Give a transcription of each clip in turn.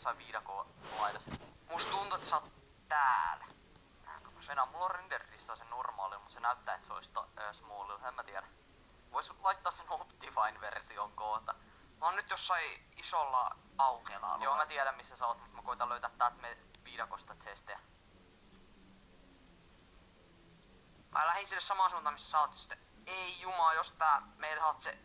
jossain viidakon laidassa. Musta tuntuu, että sä oot täällä. Mennään, mulla on renderissa se normaali, mutta se näyttää, että se olisi smallilla, en mä tiedä. Vois laittaa sen Optifine-version koota. Mä oon nyt jossain isolla aukealla alueella. Joo, mä tiedän missä sä oot, mutta mä koitan löytää täältä viidakosta chestejä. Mä lähdin sille samaan suuntaan, missä sä oot. Sitten, ei jumaa, jos tää meillä saat se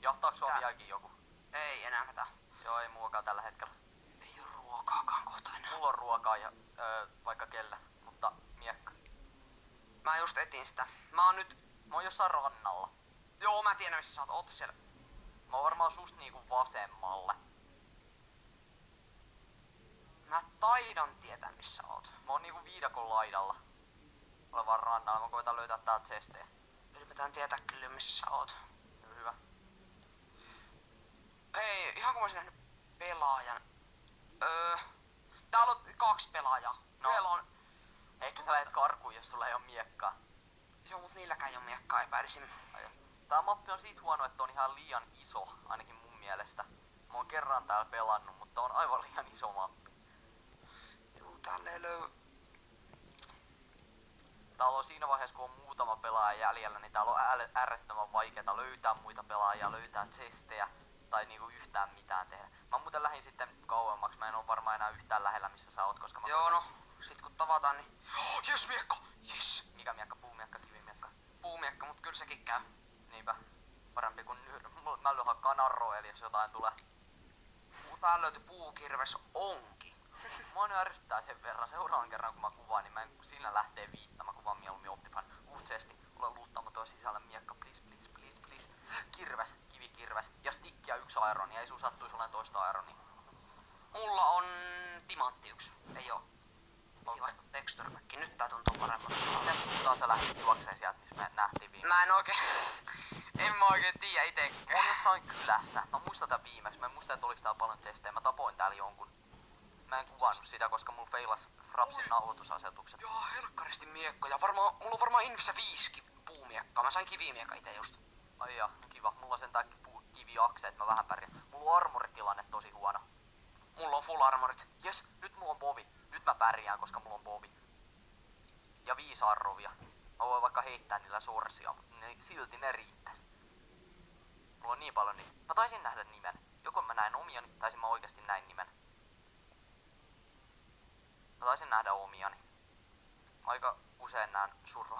Jahtaako sua vieläkin joku? Ei enää hätää. Joo, ei muakaan tällä hetkellä. Ei oo ruokaakaan kohta enää. Mulla on ruokaa ja vaikka kellä, mutta miekka. Mä just etin sitä. Mä oon jossain rannalla. Joo, mä tiedän missä sä oot. Oot siellä. Mä oon varmaan susta niinku vasemmalle. Mä taidan tietää missä oot. Mä oon niinku viidakon laidalla. Olevan rannalla. Mä koitan löytää täältä chestejä. Ylipäätään tietää kyllä missä sä oot. Hyvä. Hei, ihan kun mä olisin nähnyt pelaajan. Täällä on 2 pelaajaa. No. Yhdellä on... Ehkä sä lähet karkuun, jos sulla ei oo miekkaa. Joo, mut niilläkään ei oo miekkaa, epäilisin. Tää mappi on siitä huono, että on ihan liian iso, ainakin mun mielestä. Mä oon kerran täällä pelannut, mutta on aivan liian iso mappi. Joo, täällä ei löy... Täällä on siinä vaiheessa, kun on muutama pelaaja jäljellä, niin täällä on äärettömän vaikeeta löytää muita pelaajia, löytää chestejä tai niinku yhtään mitään tehdä. Mä muuten lähdin sitten kauemmaksi, mä en oo varmaan enää yhtään lähellä missä sä oot, koska mä... Joo, no, sit kun tavataan niin... Jes, miekka! Jes! Mikä miekka? Puumiekka, kivimiekka? Puumiekka, mut kyllä sekin käy. Niinpä. Parempi kuin mä lyhän kanarroa, eli jos jotain tulee. Täällä löytyi puukirves onki. Mua nyt ärsyttää sen verran. Seuraavan kerran kun mä kuvaan, niin mä en siinä lähtee viittaa. Mä kuvaan mieluummin Optifine. Chesti. Ole luuttamaton sisällä miekka. Please, please, please, please. Kirves. Kivikirves. Ja stick ja 1 ironi. Ei sun sattuisi olemaan toista ironia. Mulla on timantti 1. Ei oo. Piti vaihtaa texture pack. Nyt tää tuntuu paremmalta. Miten suuntaan sä lähdit juokseen sieltä, missä me nähtiin viime? Mä en oikein... en mä oikein tiedä itekään. Mä oon jossain kylässä. Mä muistan tän viimeksi. Mä en muista, että oliks täällä paljon testejä. Mä tapoin täällä jonkun. Mä en kuvannut sitä, koska mulla feilas Frapsin nauhoitusasetukset. Joo, helkkaristi miekkoja. Mulla on varmaan Invissä 5 puumiekkaa. Mä sain kivimiekka ite just. Ai ja, kiva. Mulla on sentään kiviakseet, mä vähän pärjään. Mulla on armoritilanne tosi huono. Mulla on full armorit. Jes, nyt mulla on bovi. Nyt mä pärjään, koska mulla on bovi. Ja 5 arrovia. Mä voin vaikka heittää niillä sorsia, mutta silti ne riittäis. Mulla on niin paljon niin. Mä taisin nähdä nimen. Joko mä näin omiani, taisin mä oikeesti näin nimen. Mä taisin nähdä omiani. Aika usein näen surroja.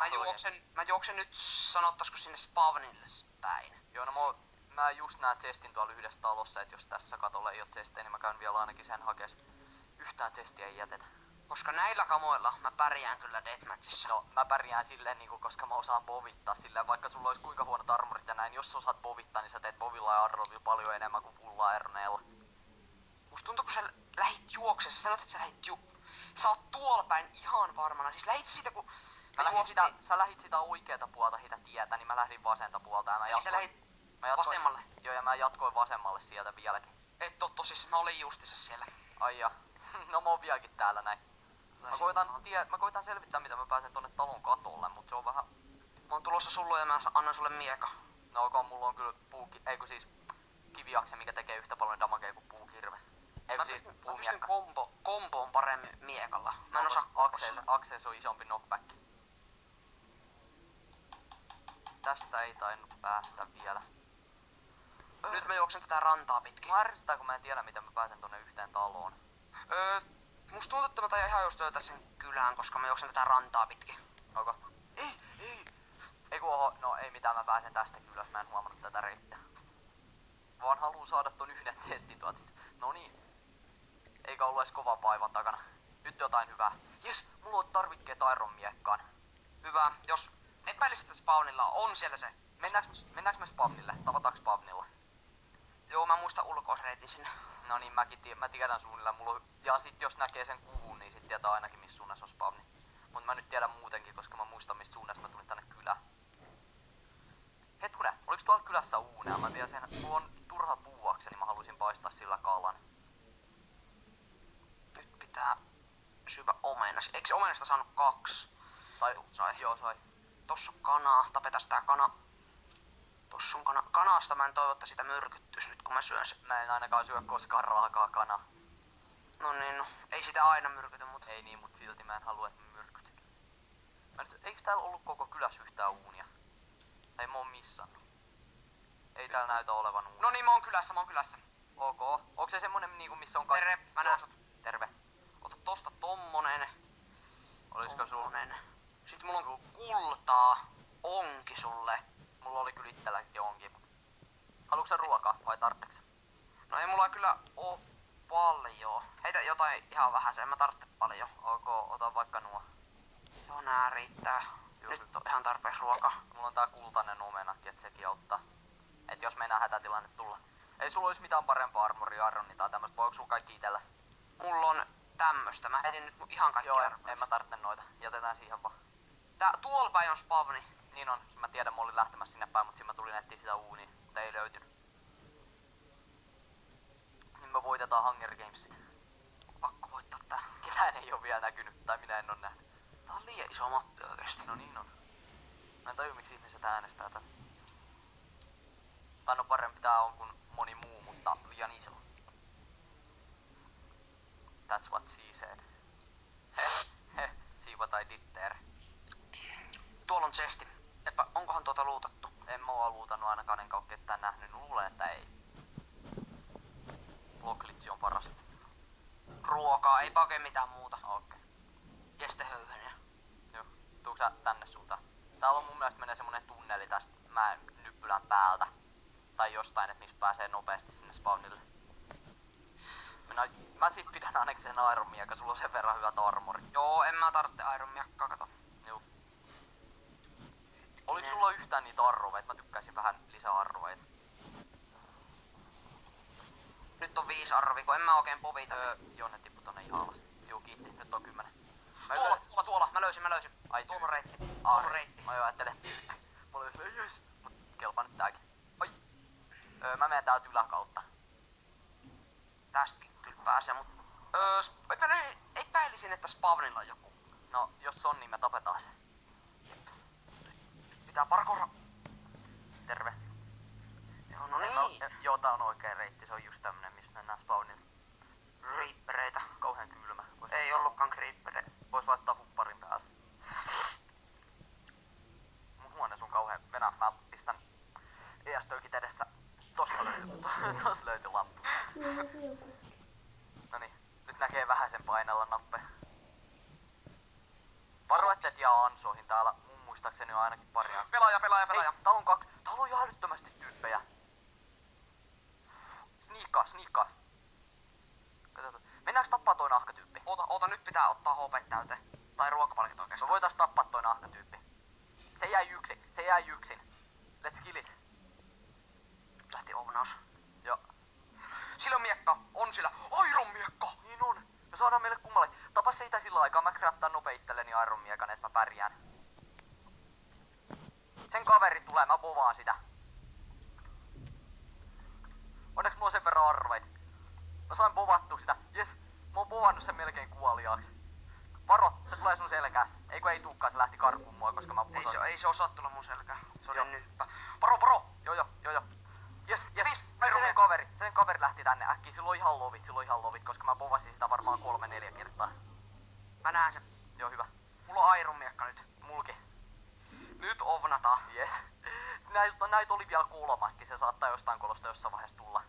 Mä juoksen nyt, sanottaisiko sinne spawnille päin. Joo, no mä just näen chestin tuolla yhdessä talossa, että jos tässä katolla ei oo chestejä, niin mä käyn vielä ainakin sen hakees. Yhtään chestiä ei jätetä. Koska näillä kamoilla mä pärjään kyllä deathmatchissa. No, mä pärjään silleen niinku, koska mä osaan bovittaa silleen, vaikka sulla olisi kuinka huonot armorit ja näin, jos osaat bovittaa, niin sä teet bovilla ja arrovilla paljon enemmän kuin full ironeilla. Musta tuntuu, kun sä lähit juoksemaan, sä sanot, että sä oot tuolla päin ihan varmana. Siis lähit siitä, kun... Sä lähit sitä oikeeta puolta sitä tietä, niin mä lähdin vasenta puolta ja mä jatkoin... Sä lähit vasemmalle? Joo, ja mä jatkoin vasemmalle sieltä vieläkin. Et oo tosissaan, mä olin justissa siellä. Ai ja, no mä oon vieläkin täällä näin. Mä koitan selvittää, mitä mä pääsen tonne talon katolle, mut se on vähän... Mä oon tulossa sulle ja mä annan sulle mieka. No ok, mulla on kyllä kiviakse, mikä tekee yhtä paljon damagea kuin puukirves. Mä pystyn komboon paremmin miekalla. Mä en osaa Aksees on isompi knockback. Tästä ei tainnut päästä vielä. Nyt mä juoksen tätä rantaa pitkin. Mä ärsyttää, kun mä en tiedä, miten mä pääsen tonne yhteen taloon. Musta tuntuu, että mä taidan ihan just löytää sen kylään, koska mä juoksen tätä rantaa pitkin. Onko? Ei kun oho, no ei mitään, mä pääsen tästäkin ylös, mä en huomannut tätä reittiä. Vaan haluun saada ton yhden testin tuolta siis. No niin. Eikä ollut edes kovan vaivan takana. Nyt jotain hyvää. Jes, mulla on tarvikkeet Iron miekkaan. Hyvä, jos epäilisit, että spawnilla on siellä se. Mennäänkö me spawnille? Tavataanko spawnilla? Joo, mä muistan ulkoisreitin sinne. No niin, mä tiedän suunnilleen. Ja sit jos näkee sen kuvun, niin sit tietää ainakin missä suunnassa on spawni. Mut mä nyt tiedän muutenkin, koska mä muistan mistä suunnassa mä tulin tänne kylään. Hetkunen, oliks tuolla kylässä uunea? Mä tiedän sen, mulla on turha puuakse, niin mä haluaisin paistaa sillä kalan. Nyt pitää syvä omenas. Eikö omenasta saanut 2? Tai sai. Joo, sai. Tossa on kanaa, tapetas tää kana. Tossa on kana. Kanasta mä en toivo, että sitä myrkyttyis nyt kun mä syön sen. Mä en ainakaan syö koskaan raakaa kanaa. No niin, no. Ei sitä aina myrkytä, mut. Ei niin, mut silti mä en halua, että mä myrkytän. Eiks täällä ollut koko kylässä yhtään uunia? Tai mä oon missannut. Ei täällä näytä olevan uunia. No niin, mä oon kylässä. Ok. Onko se semmonen niinku missä on kaikki... Terve, mä näen sut. Terve. Ota tosta tommonen. Olisiko sulla... Tommonen. Sitten mulla on kultaa. Onki sulle. Mulla oli kyllä itselläkin onkin. Haluatko sä ruokaa vai tarvitseksä? No ei mulla kyllä oo paljon. Heitä jotain ihan vähän, en mä tarvitse paljon. Ok, ota vaikka nuo. Joo, nää riittää. Joo. Nyt on ihan tarpeeksi ruokaa. Mulla on tää kultainen omenakki, et sekin auttaa. Et jos meinaa hätätilanne tulla. Ei sulla olisi mitään parempaa armoria, Aronni tai tämmöstä, vai onko sulla kaikki itselläs? Mulla on tämmöstä. Mä heitin nyt ihan kaikki Joo, arvot. en mä tarvitse noita. Jätetään siihen vaan. Tää tuolla päin on spavni. Niin on, mä tiedän, mä olin lähtemässä sinne päin, mut siinä mä tulin etsiä sitä uunia, mutta ei löytynyt. Niin me voitetaan Hunger Gamesit. Pakko voittaa tää. Ketään ei oo vielä näkynyt, tai minä en oo nähnyt. Tää on liian iso mappi oikeesti. No niin on. Mä en tajua miksi ihmiset äänestää tätä. Tai no parempi tää on kuin moni muu, mutta liian iso. That's what she said. Heh, see what I did there. Tuolla on chesti. Onkohan tuota luutattu? En mä oo luutannut ainakaan, enkä oo ketään nähnyt. Luulen, että ei. Bloklitsi on parasta. Ruokaa, ei oikein mitään muuta. Okei. Ja sitten höyheniä. Joo. Tuutko sä tänne suuntaan? Täällä on mun mielestä menee semmonen tunneli tästä nyppylän päältä. Tai jostain, että mistä pääsee nopeasti sinne spawnille. Mä sit pidän ainakin sen Iron Mieka, sulla on sen verran hyvät armori. Joo, en mä tarvitse Iron Miakkaa, kato. Joo. Oliko sulla yhtään niitä arroveita? Mä tykkäisin vähän lisää arroveita. Nyt on 5 arvi, kun en mä oikein povita. Jonne tippu tonne ihan alas. Juu, kiitti. Nyt on 10. Tuolla. Mä löysin. Ai, Tuolla on reitti. Tuolla Ai, on reitti. mä jo ajattelin. Mä olin silleen, jes. Mut kelpaa nyt tääkin. Ai. Mä menen täältä yläkautta. Tästäkin kyllä pääsee, mut... Epäilisin, että spawnilla on joku. No, jos on, niin me tapetaan se. Pitää parkoura. Terve. Joo, no En niin. joo, tää on oikea reitti. Se on just tämmönen, missä mennään spawnille. Creepereitä. Kauhean kylmä. Ei ollutkaan creepereitä. Vois laittaa hupparin päälle. Mun huoneessa on kauhean venä. Mä pistän ES-töykit edessä. Tossa löytyi lamppu. Noniin, nyt näkee vähän sen painella nappeja. Varo, et jää ansoihin. Täällä mun muistaakseni on ainakin pari ansoa. Pelaaja. Hei, täällä on jo älyttömästi tyyppejä. Sniikkaa. Katsotaan. Mennäänkö tappaa toi nahkatyyppi? Oota, nyt pitää ottaa HP täyteen. Tai ruokapalkit Me oikeastaan. voitais tappaa toi nahkatyyppi. Se jäi yksin. Let's kill it. Lähti ovnaus. Joo. Sillä on miekka. On sillä. Iron miekka. Niin on. Me saadaan meille kummalle. Tapa sitä sillä aikaa. Mä kreattaan nopea itselleni Iron Miekan, että mä pärjään. Sen kaveri tulee, mä povaan sitä. Onneksi mulla on sen verran arveit. Mä sain povattua sitä. Jes, mä oon povannut sen melkein kuoliaaksi. Varo, se tulee sun selkääs. Ei tuukkaan, se lähti karkuun mua, koska mä putosin. Ei se osaa tulla mun selkään. Se Joo. oli nyppä. Varo! Joo. Jes. Siis, Sen kaveri lähti tänne äkkiä. Sillä on ihan lovit, koska mä povasin sitä varmaan 3-4 kertaa. Mä näen sen. Joo, hyvä. Mulla on Iron miekka nyt. Mulki. Nyt ovnataan. Jes. Näitä oli vielä kolmaskin. Se saattaa jostain kolosta jossain vaiheessa tulla.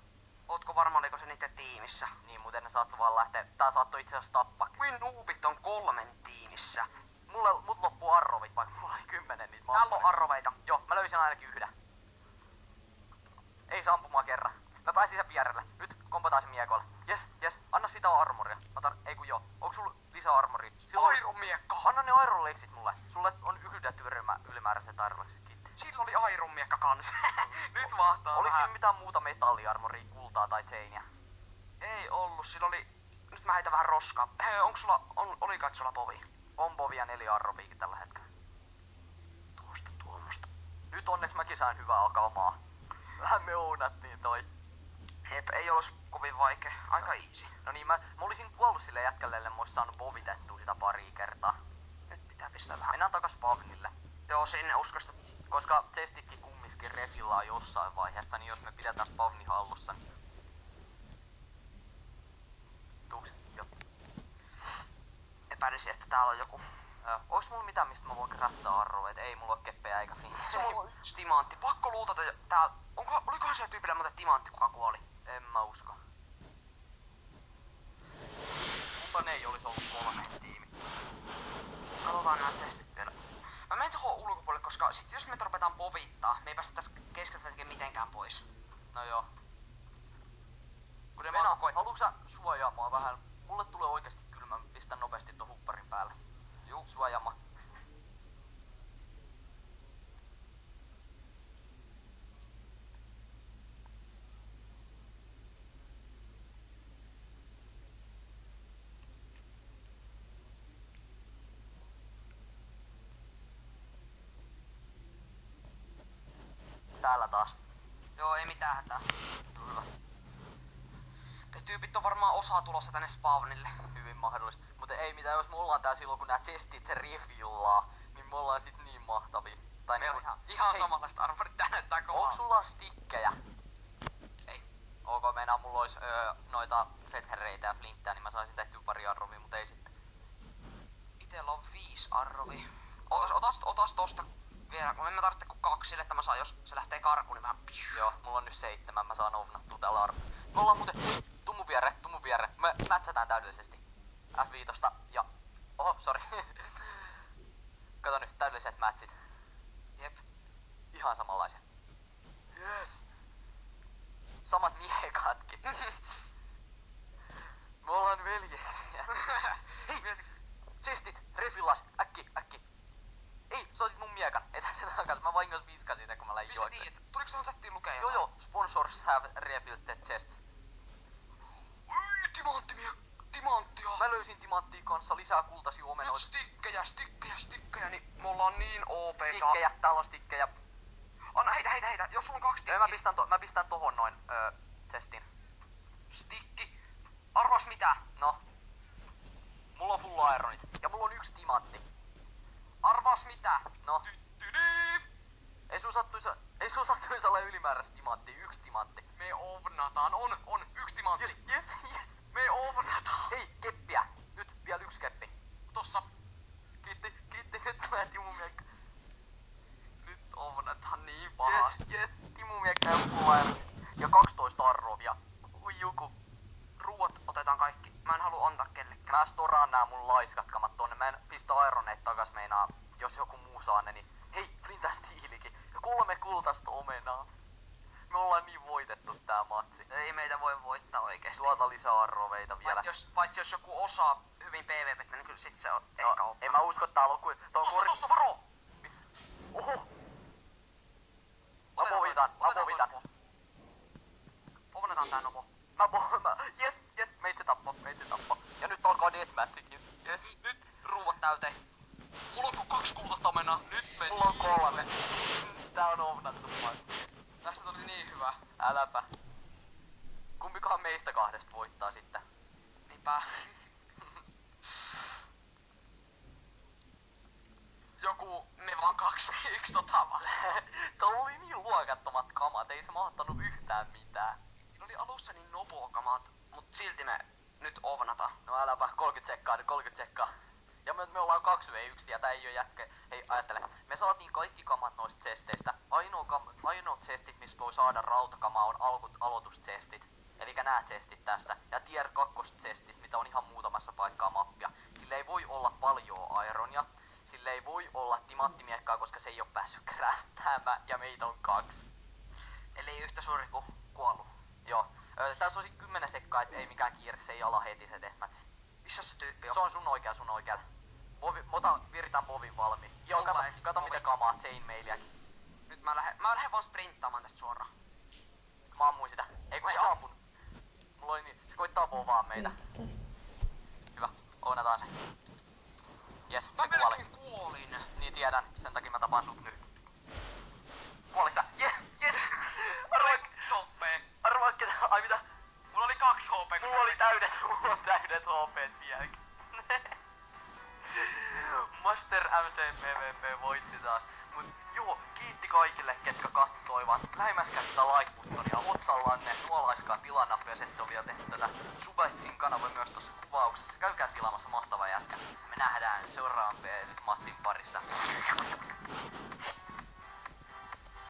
Ootko varma, oliko se niiden tiimissä? Niin, muuten ne saattoi vaan lähteä. Tää saattoi itse asiassa tappaa. Kuin noobit on 3 tiimissä. Mut loppuu arrovit, vaikka mulla oli 10 niitä. Täällä on arroveita. Joo, mä löysin ainakin yhden. Ei saa ampumaan kerran. Mä pääsin sen vierelle. Nyt kompataan sen miekolle. Jes. Anna sitä armoria. Ei kun joo. Onko sulla lisää armoria? Iron miekka. Anna ne Iron Legsit mulle. Sulle on yhdetty ylimääräiset Iron Legsit. Kiitti. Sillä oli Iron miekka kans. Nyt mahtaa Oliko vähän. siinä mitään muuta metalliarmoria, kultaa tai chainiä? Ei ollut. Sillä oli... Nyt mä heitän vähän roskaa. Hei, onks sulla... Oliko et sulla povi? On povia 4 arroviikin tällä hetkellä. Tuommoista. Nyt onneksi mäkin sain hyvää kamaa. Vähän me ounattiin toi. Jep, ei olisi kovin vaikea. Aika easy. No niin, mä olisin kuollut sille jätkälle, ellei mä ois saanut povitettua sitä pari kertaa. Nyt pitää pistää vähän. Mennään takas Pavnille. Joo, sinne uskosta. Koska testitkin kumminkin refillaa jossain vaiheessa, niin jos me pidetään Pavni hallussa, niin... Tuuks? Joo. epäilisin, että täällä on joku. Onks mulla mitään, mistä mä voin craftaa arroja? Ei mulla oo keppejä eikä flintejä. Se mulla on yksi timantti. Pakko luutata täällä. Olikohan siellä tyypillä muuten timantti, kuka kuoli? En mä usko. Mutta ne ei olis ollut 3 tiimi. Katsotaan nää chestit vielä. Mä menen tuohon ulkopuolelle, koska sit jos me rupetaan povittaa, me ei päästä tästä keskeltä mitenkään pois. No joo. Kuten Venä, haluuks sä suojaa mua vähän? Mulle tulee oikeesti kylmä, pistän nopeasti ton hupparin päälle. Juu, suojaama. Täällä taas. Joo, ei mitään hätää. Hyvä. Ne tyypit on varmaan osa tulossa tänne spawnille. Hyvin mahdollista. Mutta ei mitään, jos me ollaan tää silloin kun nää chestit refillaa, niin me ollaan sit niin mahtavia. Tai Meillä on niinku- ihan Hei, samanlaiset armorit, tää näyttää kovaa. onks sulla stikkejä? Ei. Ok, meinaa mulla ois noita fetherreitä ja flinttää, niin mä saisin tehtyä pari arrovia, mut ei sitten. Itellä on 5 arrovi. Otas tosta vielä, kun en mä tarvitse kuin 2 sille, että mä saan, jos se lähtee karkuun, niin mä... Joo, mulla on nyt 7, mä saan ovnattua tällä Me ollaan muuten, hei, tuu mun viereen. Me mätsätään täydellisesti. F5 ja... Oho, sori. Kato nyt, täydelliset matchit. Jep. Ihan samanlaisia. Yes. Samat miekatkin. Me ollaan veljeksiä. Hei, chestit, refillas, äkki. Ei, soitit mun miekan. Etä se takas, mä vahingossa viskasin sitä kun mä lähdin Mistä juoksemaan. tiedät? Tuliko tuohon chattiin lukea jotain? Joo, sponsors have refilled the chests. Timanttia! Mä löysin timanttia kanssa lisää kultaisia Nyt omenoita. stikkejä, niin me ollaan niin OP. Stikkejä, täällä on stikkejä. Anna, heitä, jos sulla on 2 Joo, stikkiä. mä pistän tohon noin chestin. Stikki. Arvas mitä? No. Mulla on full ironit. Ja mulla on 1 timantti. Arvas mitä? No. Ei sun sattuisi olla ylimääräistä timanttia. 1 timantti. Me ovnataan. On 1 timantti. Yes. Me ovnataan. Hei, keppiä. Nyt vielä 1 keppi. Tossa. Kiitti. Nyt mä Timu miekka. Nyt ovnataan niin pahasti. Yes. Timu miekka ja full ironit. Ja 12 arrovia. Ui juku. Ruuat otetaan kaikki. Mä en halua antaa kellekään. Mä storaan nää mun laiskatkamat tonne. Mä en pistä ironeet takas meinaa. Jos joku muu saa ne, niin hei, flintä stiilikin. Ja 3 kultaista omenaa. Me ollaan niin voitettu tää matsi. Ei meitä voi voittaa oikeesti. Tuolta lisää arroveita vielä. Paitsi jos joku osaa hyvin PvPtä, niin kyllä sit se on ehkä No, en mä usko, että täällä on kuin... Tossa, varo! Missä? Oho! Mä Otetaan povitan. Ovnataan tää nopo. Yes, meitse tappo. Ja nyt alkaa deathmatchikin. Yes. Nyt ruuat täyteen. Mulla on 2 kultaista omenaa. Nyt meni. Mulla on 3. Tää on ovnattu matchi. Tästä tuli niin hyvä. Äläpä. Kumpikaan meistä 2 voittaa sitten. Niinpä. Joku, me vaan 2v1 vaan. Tuolla oli niin luokattomat kamat, ei se mahtanut yhtään mitään. Siinä oli alussa niin nopokamat, mut silti me nyt ovnataan. No äläpä, 30 sekkaa. Ja me ollaan 2v1 ja tää ei oo jätkä. Hei, ajattele. Me saatiin kaikki kamat noista chesteistä. Ainoa chestit, missä voi saada rautakamaa on aloituschestit. Elikkä nää chestit tässä. Ja tier 2 chestit, mitä on ihan muutamassa paikkaa mappia. Sillä ei voi olla paljon ironia. Sillä ei voi olla timanttimiekkaa, koska se ei oo päässyt craftämään. Ja meitä on 2. Eli yhtä suuri kuin kuollu. Joo. Tässä on 10 sekkaa, et ei mikään kiire, se ei ala heti se deathmatch. Missä se tyyppi on? Se on sun oikealla. Viritän povin valmiin. Joo, kato mitä kamaa, chainmailiakin. Nyt mä lähden vaan sprinttaamaan tästä suoraan. Mä ammuin sitä. Ei kun se ammun. Mulla oli niin, se koittaa povaa meitä. Hyvä, ounataan se. Jes, se Mä kuoli. melkein kuolin. Niin tiedän, sen takia mä tapaan sut nyt. Kuolit sä? Yes! Arvaa ketä, ai mitä? Mulla oli 2 HP. Mulla on täydet HPt vieläkin. Master MC PvP voitti taas. Mut joo, kiitti kaikille ketkä kattoivat. Lähimäskää sitä like-buttonia otsallanne, nuolaiskaa tilannappeja, jos ette oo vielä tehnyt tätä. Subaitsin kanava myös tossa kuvauksessa. Käykää tilaamassa mahtava jätkä. Me nähdään seuraavan matsin parissa.